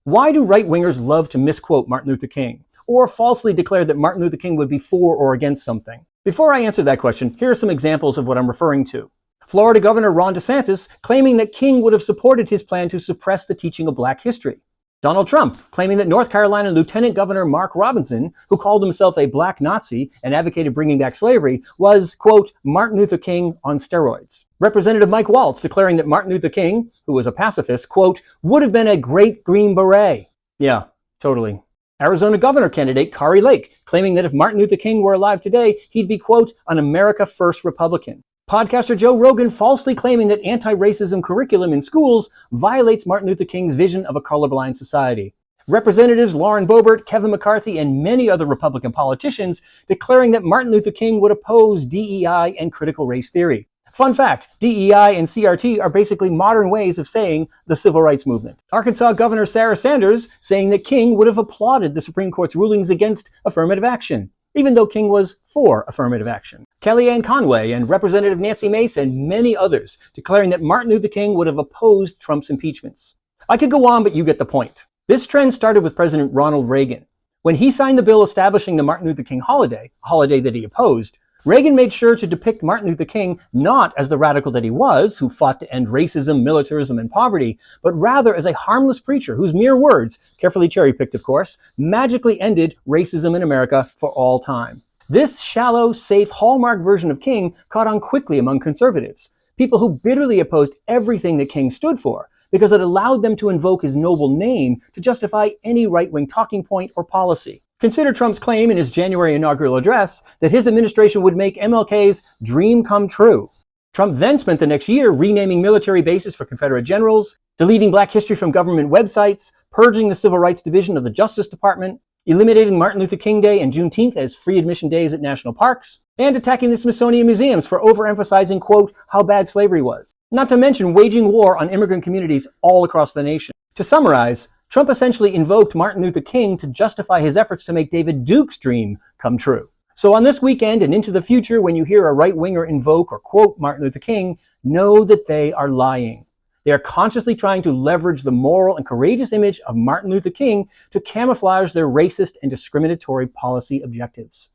Why do right-wingers love to misquote Martin Luther King, or falsely declare that Martin Luther King would be for or against something? Before I answer that question, here are some examples of what I'm referring to. Florida Governor Ron DeSantis claiming that King would have supported his plan to suppress the teaching of Black history. Donald Trump claiming that North Carolina Lieutenant Governor Mark Robinson, who called himself a Black Nazi and advocated bringing back slavery, was, quote, Martin Luther King on steroids. Representative Mike Waltz declaring that Martin Luther King, who was a pacifist, quote, would have been a great Green Beret. Yeah, totally. Arizona governor candidate Kari Lake claiming that if Martin Luther King were alive today, he'd be, quote, an America First Republican. Podcaster Joe Rogan falsely claiming that anti-racism curriculum in schools violates Martin Luther King's vision of a colorblind society. Representatives Lauren Boebert, Kevin McCarthy, and many other Republican politicians declaring that Martin Luther King would oppose DEI and critical race theory. Fun fact, DEI and CRT are basically modern ways of saying the civil rights movement. Arkansas Governor Sarah Sanders saying that King would have applauded the Supreme Court's rulings against affirmative action, even though King was for affirmative action. Kellyanne Conway and Representative Nancy Mace and many others declaring that Martin Luther King would have opposed Trump's impeachments. I could go on, but you get the point. This trend started with President Ronald Reagan. When he signed the bill establishing the Martin Luther King holiday, a holiday that he opposed, Reagan made sure to depict Martin Luther King not as the radical that he was, who fought to end racism, militarism, and poverty, but rather as a harmless preacher whose mere words, carefully cherry-picked of course, magically ended racism in America for all time. This shallow, safe, hallmark version of King caught on quickly among conservatives, people who bitterly opposed everything that King stood for, because it allowed them to invoke his noble name to justify any right-wing talking point or policy. Consider Trump's claim in his January inaugural address that his administration would make MLK's dream come true. Trump then spent the next year renaming military bases for Confederate generals, deleting Black history from government websites, purging the Civil Rights Division of the Justice Department, eliminating Martin Luther King Day and Juneteenth as free admission days at national parks, and attacking the Smithsonian museums for overemphasizing, quote, how bad slavery was. Not to mention waging war on immigrant communities all across the nation. To summarize, Trump essentially invoked Martin Luther King to justify his efforts to make David Duke's dream come true. So on this weekend and into the future, when you hear a right-winger invoke or quote Martin Luther King, know that they are lying. They are consciously trying to leverage the moral and courageous image of Martin Luther King to camouflage their racist and discriminatory policy objectives.